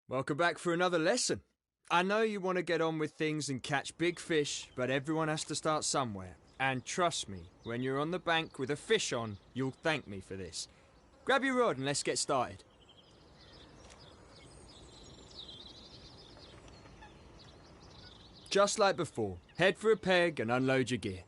Welcome back for another lesson. I know you want to get on with things and catch big fish, but everyone has to start somewhere. And trust me, when you're on the bank with a fish on, you'll thank me for this. Grab your rod and let's get started. Just like before, head for a peg and unload your gear.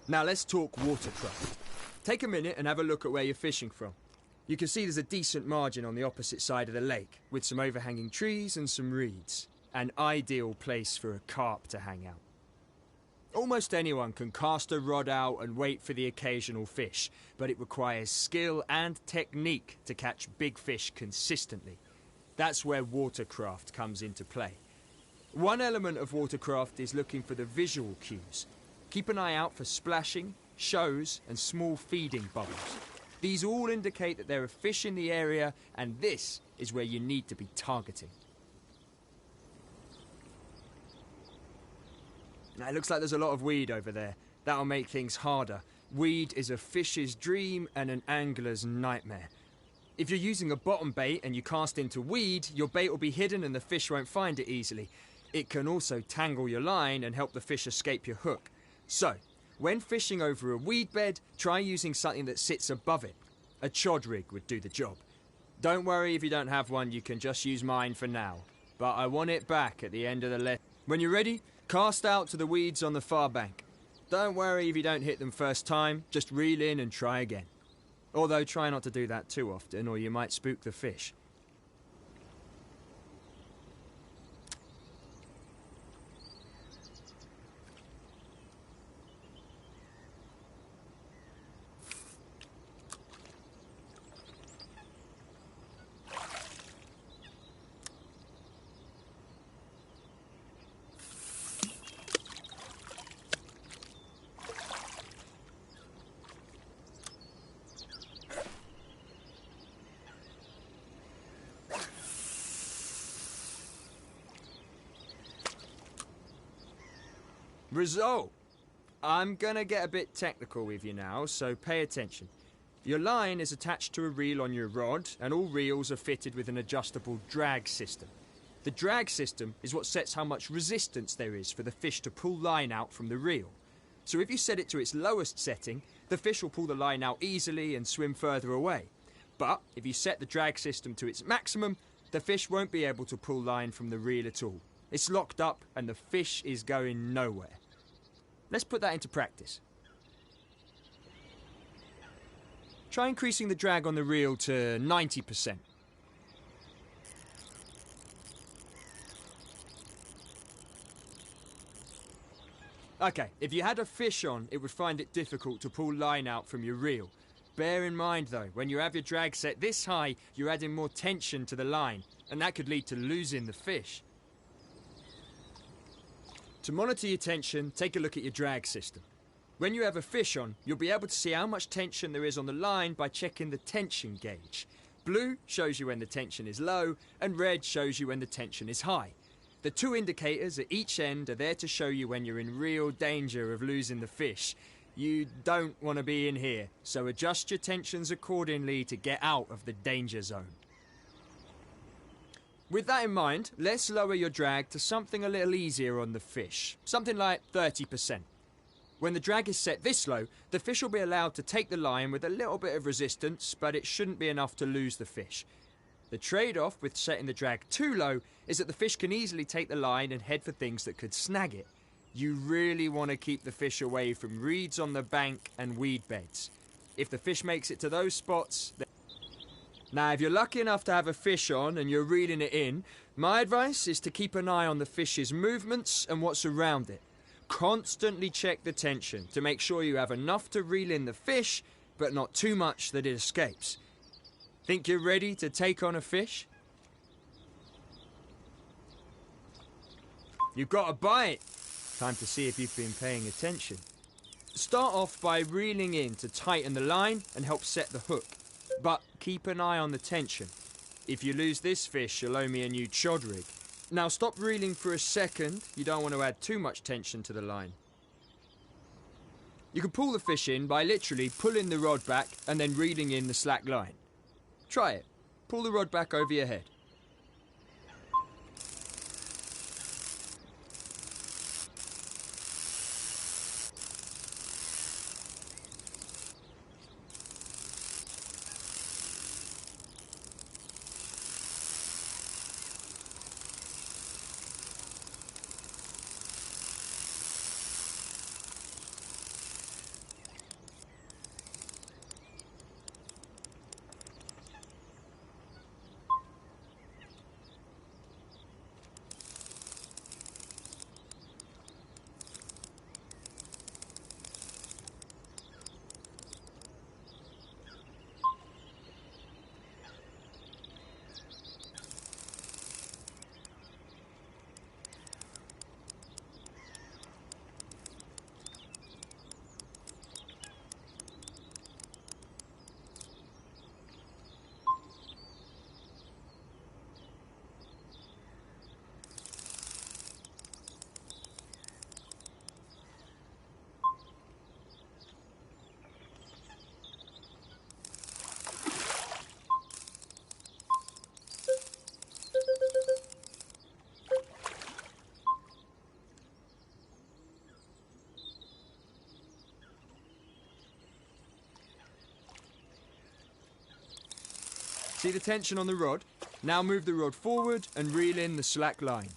Now let's talk watercraft. Take a minute and have a look at where you're fishing from. You can see there's a decent margin on the opposite side of the lake, with some overhanging trees and some reeds. An ideal place for a carp to hang out. Almost anyone can cast a rod out and wait for the occasional fish, but it requires skill and technique to catch big fish consistently. That's where watercraft comes into play. One element of watercraft is looking for the visual cues. Keep an eye out for splashing, shows, and small feeding bubbles. These all indicate that there are fish in the area, and this is where you need to be targeting. Now, it looks like there's a lot of weed over there. That'll make things harder. Weed is a fish's dream and an angler's nightmare. If you're using a bottom bait and you cast into weed, your bait will be hidden and the fish won't find it easily. It can also tangle your line and help the fish escape your hook. So, when fishing over a weed bed, try using something that sits above it. A chod rig would do the job. Don't worry if you don't have one, you can just use mine for now. But I want it back at the end of the lesson. When you're ready, cast out to the weeds on the far bank. Don't worry if you don't hit them first time, just reel in and try again. Although try not to do that too often or you might spook the fish. Result! I'm gonna get a bit technical with you now, so pay attention. Your line is attached to a reel on your rod, and all reels are fitted with an adjustable drag system. The drag system is what sets how much resistance there is for the fish to pull line out from the reel. So if you set it to its lowest setting, the fish will pull the line out easily and swim further away. But if you set the drag system to its maximum, the fish won't be able to pull line from the reel at all. It's locked up and the fish is going nowhere. Let's put that into practice. Try increasing the drag on the reel to 90%. Okay, if you had a fish on, it would find it difficult to pull line out from your reel. Bear in mind though, when you have your drag set this high, you're adding more tension to the line, and that could lead to losing the fish. To monitor your tension, take a look at your drag system. When you have a fish on, you'll be able to see how much tension there is on the line by checking the tension gauge. Blue shows you when the tension is low, and red shows you when the tension is high. The two indicators at each end are there to show you when you're in real danger of losing the fish. You don't want to be in here, so adjust your tensions accordingly to get out of the danger zone. With that in mind, let's lower your drag to something a little easier on the fish, something like 30%. When the drag is set this low, the fish will be allowed to take the line with a little bit of resistance, but it shouldn't be enough to lose the fish. The trade-off with setting the drag too low is that the fish can easily take the line and head for things that could snag it. You really want to keep the fish away from reeds on the bank and weed beds. If the fish makes it to those spots, now, if you're lucky enough to have a fish on and you're reeling it in, my advice is to keep an eye on the fish's movements and what's around it. Constantly check the tension to make sure you have enough to reel in the fish, but not too much that it escapes. Think you're ready to take on a fish? You've got a bite. Time to see if you've been paying attention. Start off by reeling in to tighten the line and help set the hook. But keep an eye on the tension. If you lose this fish, you'll owe me a new chod rig. Now stop reeling for a second. You don't want to add too much tension to the line. You can pull the fish in by literally pulling the rod back and then reeling in the slack line. Try it. Pull the rod back over your head. See the tension on the rod? Now move the rod forward and reel in the slack line.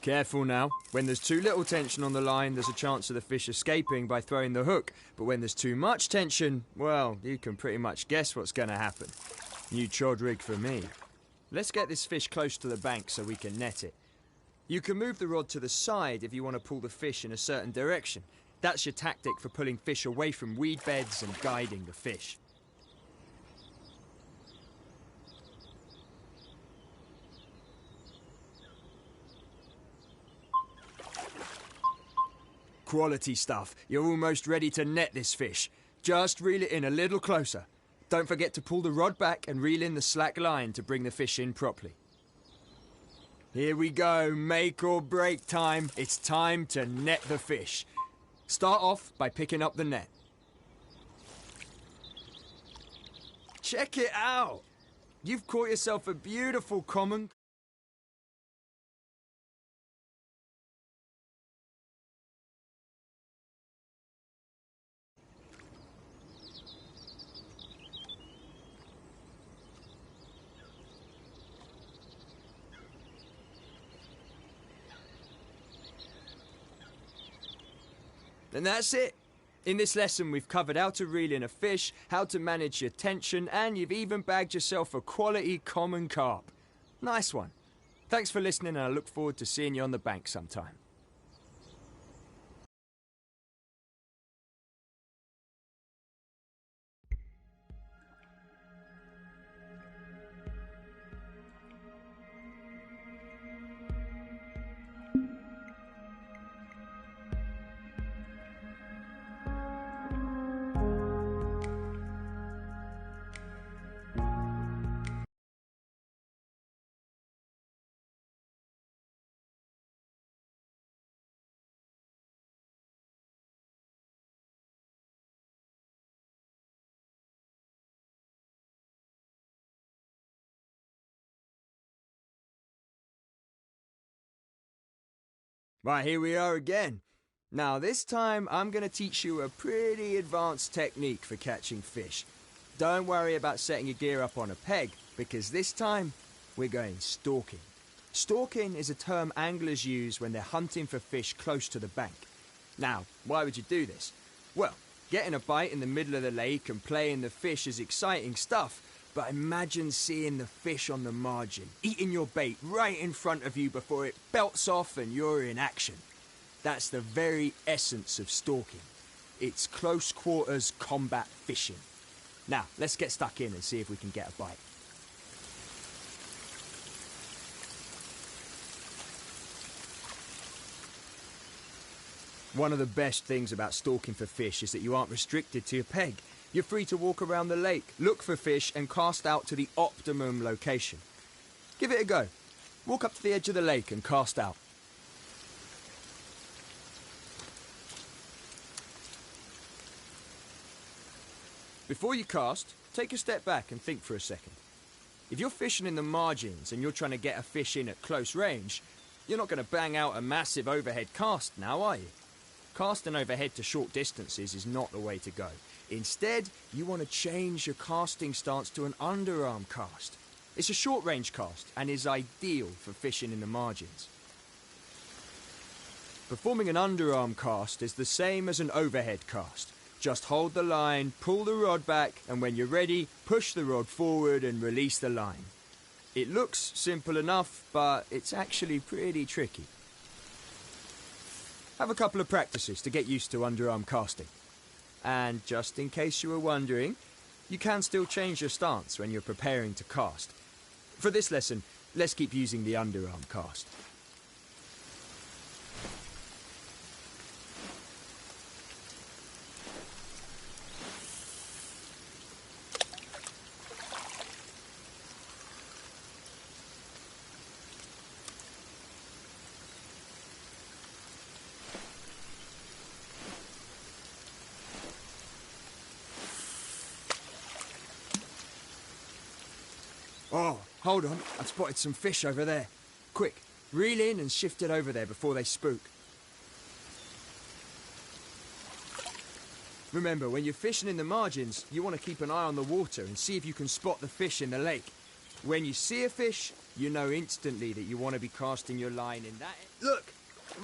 Careful now. When there's too little tension on the line, there's a chance of the fish escaping by throwing the hook. But when there's too much tension, well, you can pretty much guess what's going to happen. New chod rig for me. Let's get this fish close to the bank so we can net it. You can move the rod to the side if you want to pull the fish in a certain direction. That's your tactic for pulling fish away from weed beds and guiding the fish. Quality stuff. You're almost ready to net this fish. Just reel it in a little closer. Don't forget to pull the rod back and reel in the slack line to bring the fish in properly. Here we go, make or break time. It's time to net the fish. Start off by picking up the net. Check it out! You've caught yourself a beautiful common. And that's it. In this lesson, we've covered how to reel in a fish, how to manage your tension, and you've even bagged yourself a quality common carp. Nice one. Thanks for listening, and I look forward to seeing you on the bank sometime. Right, here we are again. Now, this time I'm going to teach you a pretty advanced technique for catching fish. Don't worry about setting your gear up on a peg, because this time we're going stalking. Stalking is a term anglers use when they're hunting for fish close to the bank. Now, why would you do this? Well, getting a bite in the middle of the lake and playing the fish is exciting stuff, but imagine seeing the fish on the margin, eating your bait right in front of you before it belts off and you're in action. That's the very essence of stalking. It's close quarters combat fishing. Now, let's get stuck in and see if we can get a bite. One of the best things about stalking for fish is that you aren't restricted to your peg. You're free to walk around the lake, look for fish, and cast out to the optimum location. Give it a go. Walk up to the edge of the lake and cast out. Before you cast, take a step back and think for a second. If you're fishing in the margins and you're trying to get a fish in at close range, you're not going to bang out a massive overhead cast now, are you? Casting overhead to short distances is not the way to go. Instead, you want to change your casting stance to an underarm cast. It's a short-range cast and is ideal for fishing in the margins. Performing an underarm cast is the same as an overhead cast. Just hold the line, pull the rod back, and when you're ready, push the rod forward and release the line. It looks simple enough, but it's actually pretty tricky. Have a couple of practices to get used to underarm casting. And just in case you were wondering, you can still change your stance when you're preparing to cast. For this lesson, let's keep using the underarm cast. Oh, hold on. I've spotted some fish over there. Quick, reel in and shift it over there before they spook. Remember, when you're fishing in the margins, you want to keep an eye on the water and see if you can spot the fish in the lake. When you see a fish, you know instantly that you want to be casting your line in that... Look!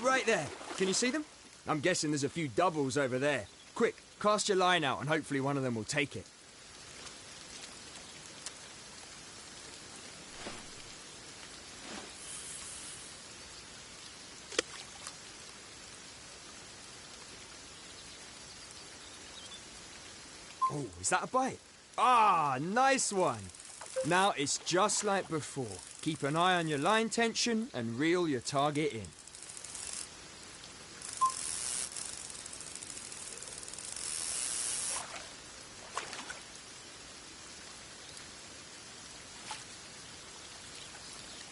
Right there! Can you see them? I'm guessing there's a few doubles over there. Quick, cast your line out and hopefully one of them will take it. Oh, is that a bite? Ah, nice one! Now it's just like before. Keep an eye on your line tension and reel your target in.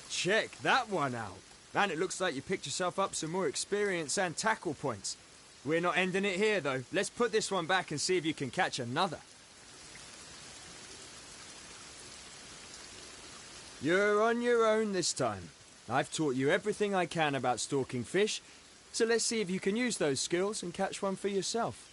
Check that one out. And it looks like you picked yourself up some more experience and tackle points. We're not ending it here, though. Let's put this one back and see if you can catch another. You're on your own this time. I've taught you everything I can about stalking fish, so let's see if you can use those skills and catch one for yourself.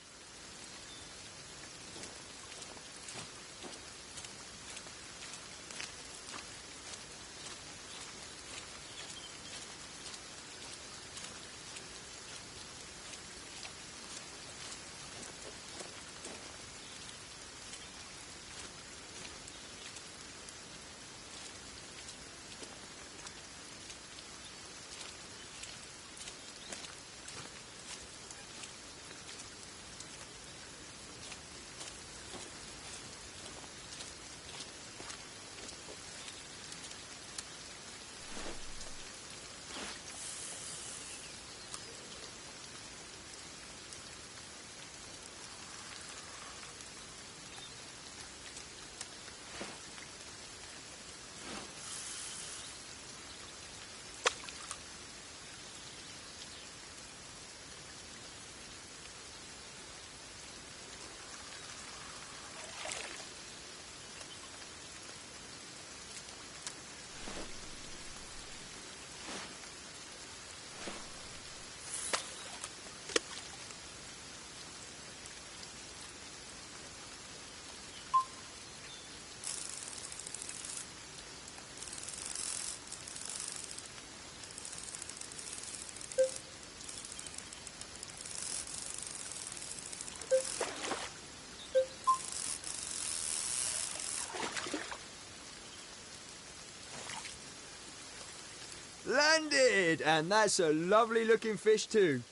Landed! And that's a lovely looking fish too.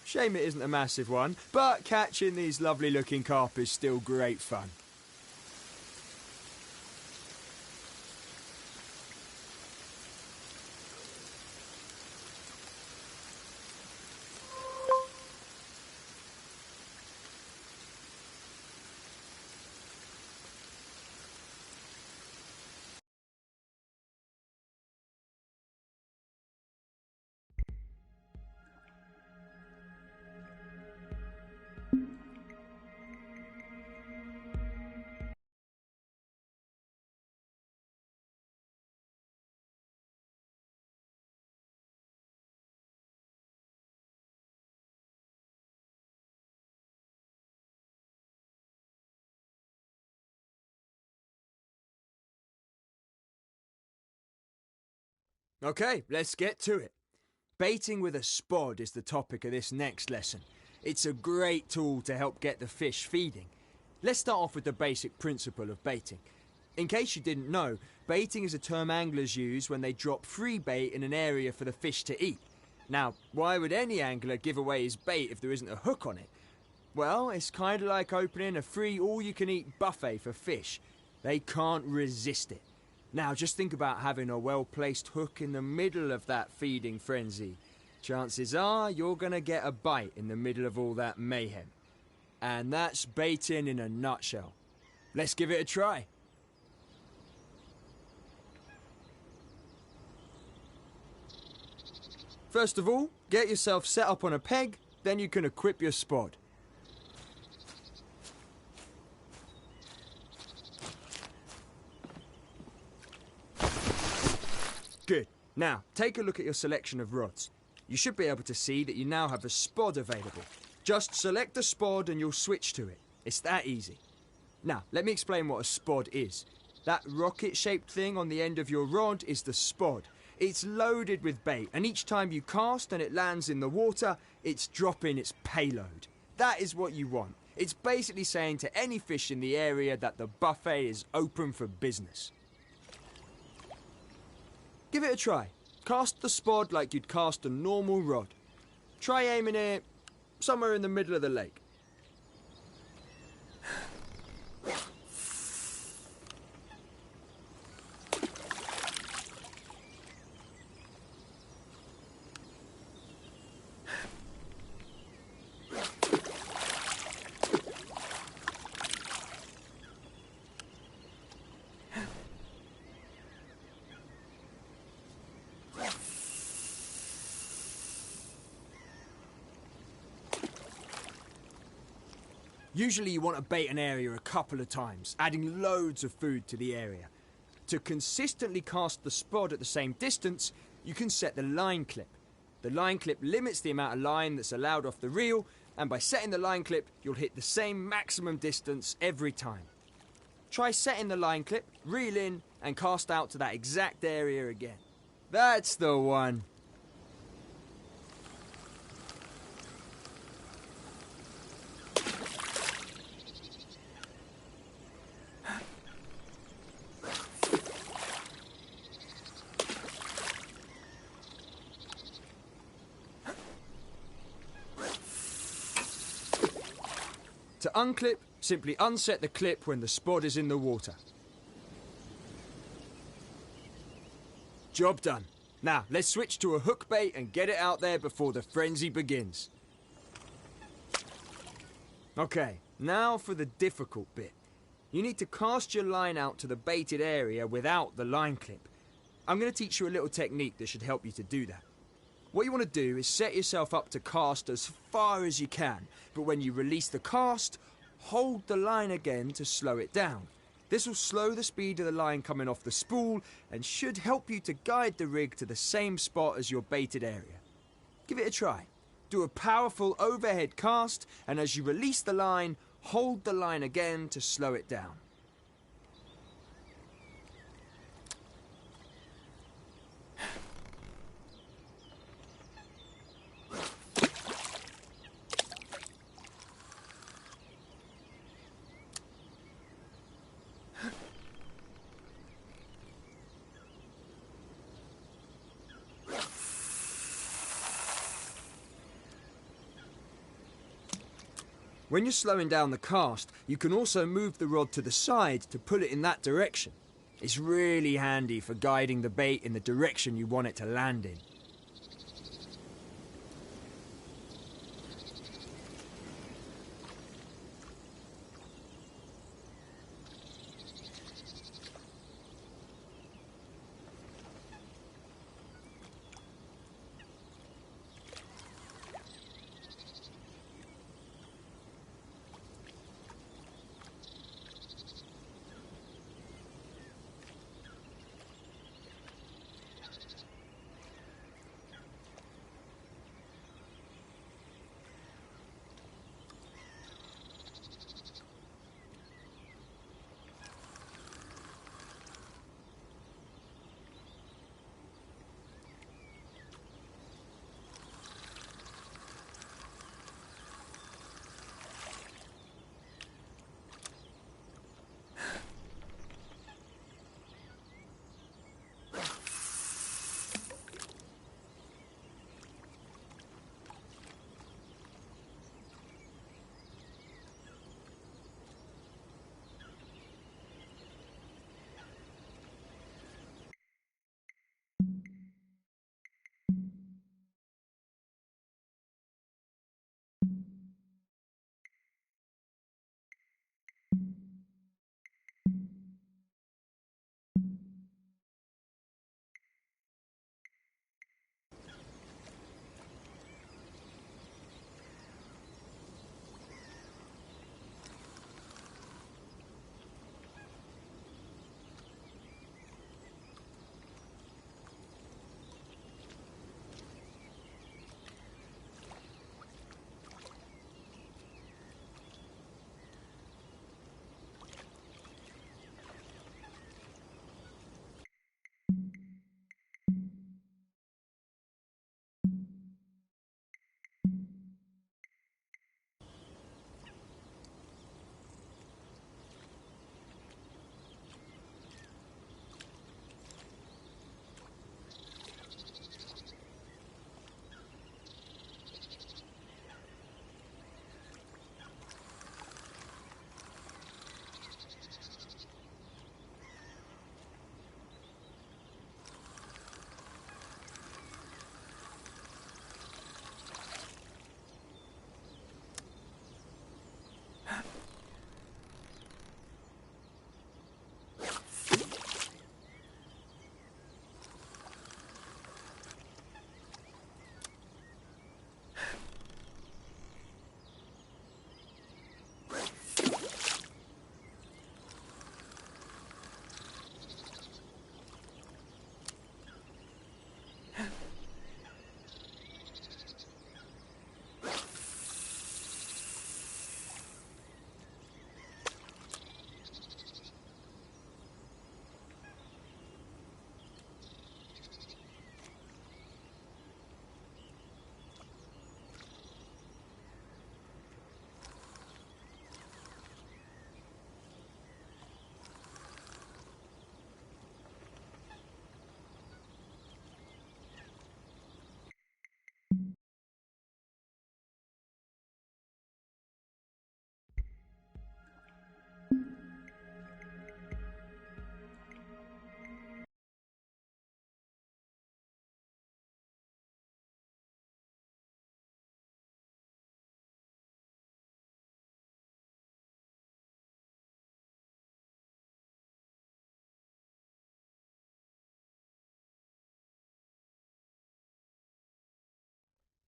Shame it isn't a massive one, but catching these lovely looking carp is still great fun. Okay, let's get to it. Baiting with a spod is the topic of this next lesson. It's a great tool to help get the fish feeding. Let's start off with the basic principle of baiting. In case you didn't know, baiting is a term anglers use when they drop free bait in an area for the fish to eat. Now, why would any angler give away his bait if there isn't a hook on it? Well, it's kind of like opening a free all-you-can-eat buffet for fish. They can't resist it. Now, just think about having a well-placed hook in the middle of that feeding frenzy. Chances are you're going to get a bite in the middle of all that mayhem. And that's baiting in a nutshell. Let's give it a try. First of all, get yourself set up on a peg, then you can equip your spod. Good. Now, take a look at your selection of rods. You should be able to see that you now have a spod available. Just select a spod and you'll switch to it. It's that easy. Now, let me explain what a spod is. That rocket-shaped thing on the end of your rod is the spod. It's loaded with bait, and each time you cast and it lands in the water, it's dropping its payload. That is what you want. It's basically saying to any fish in the area that the buffet is open for business. Give it a try. Cast the spod like you'd cast a normal rod. Try aiming it somewhere in the middle of the lake. Usually you want to bait an area a couple of times, adding loads of food to the area. To consistently cast the spod at the same distance, you can set the line clip. The line clip limits the amount of line that's allowed off the reel, and by setting the line clip, you'll hit the same maximum distance every time. Try setting the line clip, reel in, and cast out to that exact area again. That's the one. To unclip, simply unset the clip when the spod is in the water. Job done. Now, let's switch to a hook bait and get it out there before the frenzy begins. Okay, now for the difficult bit. You need to cast your line out to the baited area without the line clip. I'm going to teach you a little technique that should help you to do that. What you want to do is set yourself up to cast as far as you can, but when you release the cast, hold the line again to slow it down. This will slow the speed of the line coming off the spool and should help you to guide the rig to the same spot as your baited area. Give it a try. Do a powerful overhead cast, and as you release the line, hold the line again to slow it down. When you're slowing down the cast, you can also move the rod to the side to pull it in that direction. It's really handy for guiding the bait in the direction you want it to land in.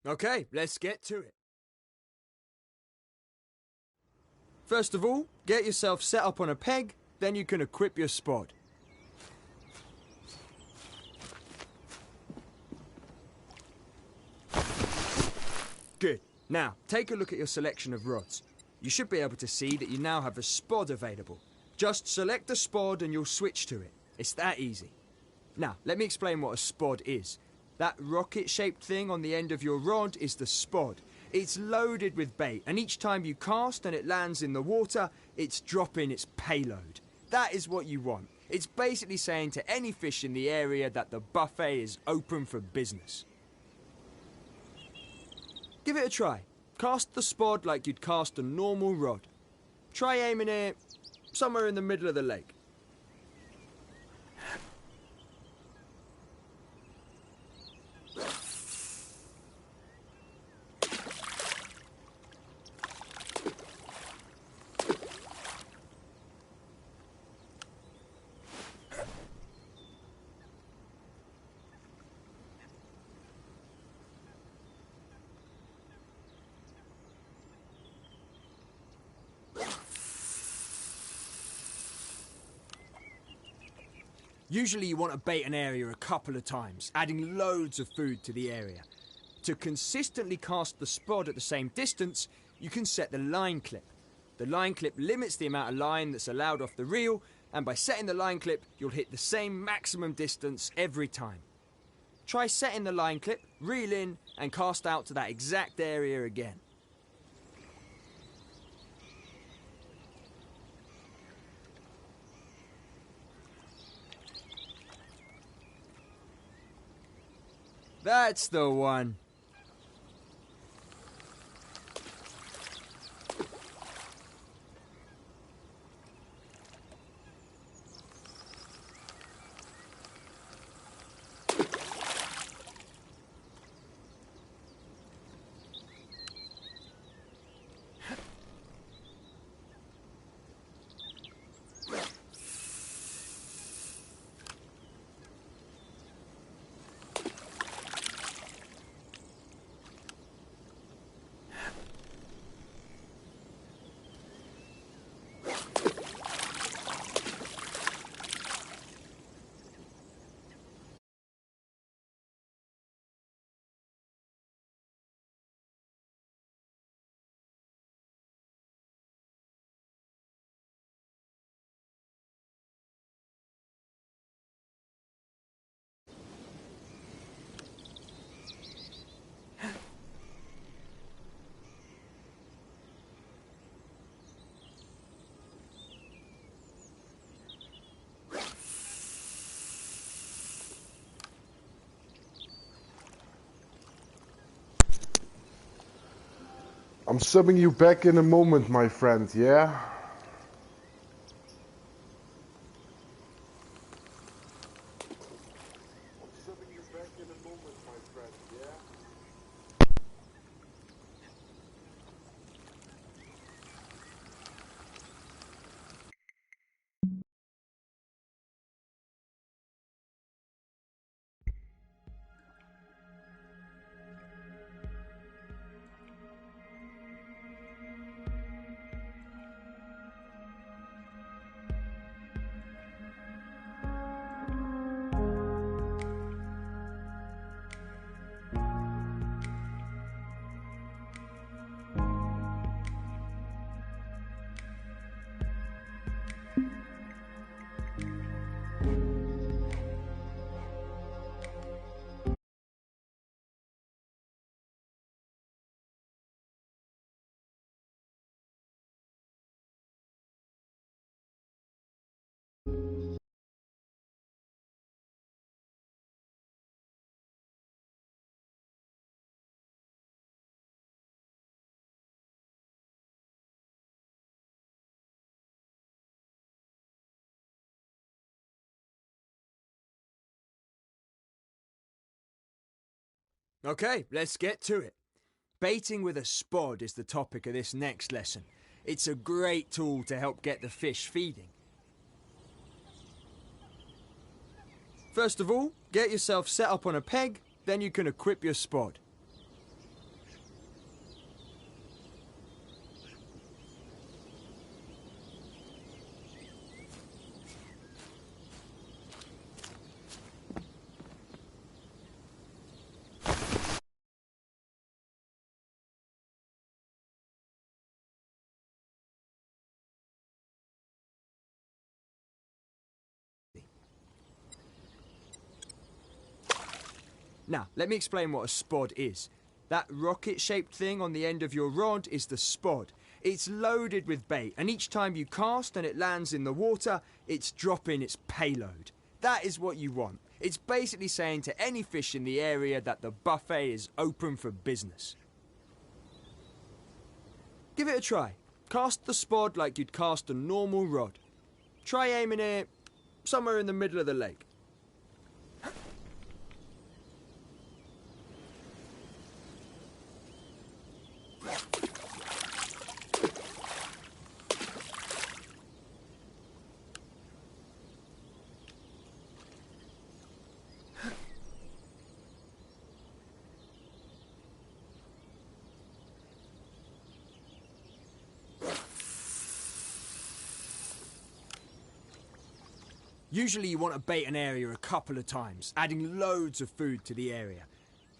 Okay, let's get to it. First of all, get yourself set up on a peg, then you can equip your spod. Good. Now, take a look at your selection of rods. You should be able to see that you now have a spod available. Just select the spod and you'll switch to it. It's that easy. Now, let me explain what a spod is. That rocket-shaped thing on the end of your rod is the spod. It's loaded with bait, and each time you cast and it lands in the water, it's dropping its payload. That is what you want. It's basically saying to any fish in the area that the buffet is open for business. Give it a try. Cast the spod like you'd cast a normal rod. Try aiming it somewhere in the middle of the lake. Usually you want to bait an area a couple of times, adding loads of food to the area. To consistently cast the spod at the same distance, you can set the line clip. The line clip limits the amount of line that's allowed off the reel, and by setting the line clip, you'll hit the same maximum distance every time. Try setting the line clip, reel in, and cast out to that exact area again. That's the one. I'm subbing you back in a moment, my friend, yeah? Okay, let's get to it. Baiting with a spod is the topic of this next lesson. It's a great tool to help get the fish feeding. First of all, get yourself set up on a peg, then you can equip your spod. Now, let me explain what a spod is. That rocket-shaped thing on the end of your rod is the spod. It's loaded with bait, and each time you cast and it lands in the water, it's dropping its payload. That is what you want. It's basically saying to any fish in the area that the buffet is open for business. Give it a try. Cast the spod like you'd cast a normal rod. Try aiming it somewhere in the middle of the lake. Usually you want to bait an area a couple of times, adding loads of food to the area.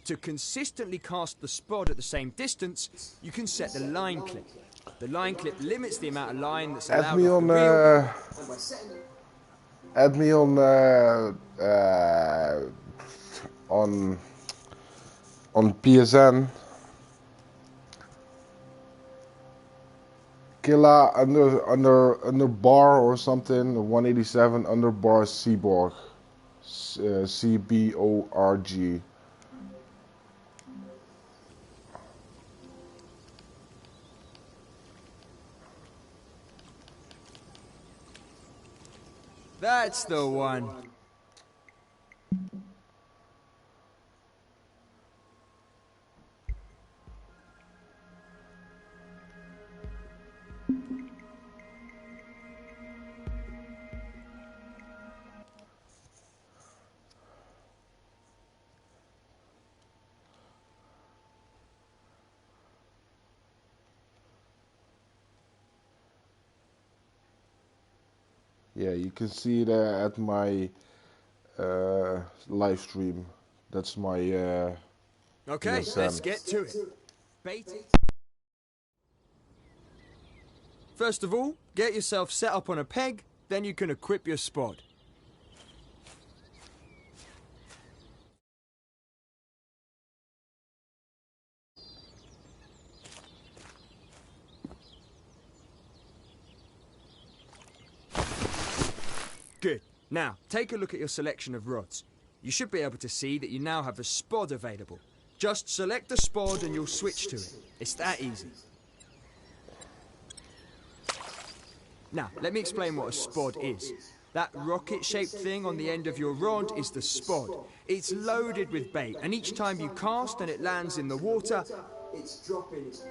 To consistently cast the spod at the same distance, you can set the line clip. The line clip limits the amount of line that's allowed off the reel. Add me on PSN. Killa under bar or something, 187 under bar Seaborg, CBORG. That's the one. Yeah, you can see it at my live stream. That's my Okay, PSN. let's get to it. Bait it. First of all, get yourself set up on a peg, then you can equip your spod. Good. Now, take a look at your selection of rods. You should be able to see that you now have a spod available. Just select the spod and you'll switch to it. It's that easy. Now, let me explain what a spod is. That rocket-shaped thing on the end of your rod is the spod. It's loaded with bait, and each time you cast and it lands in the water, it's dropping its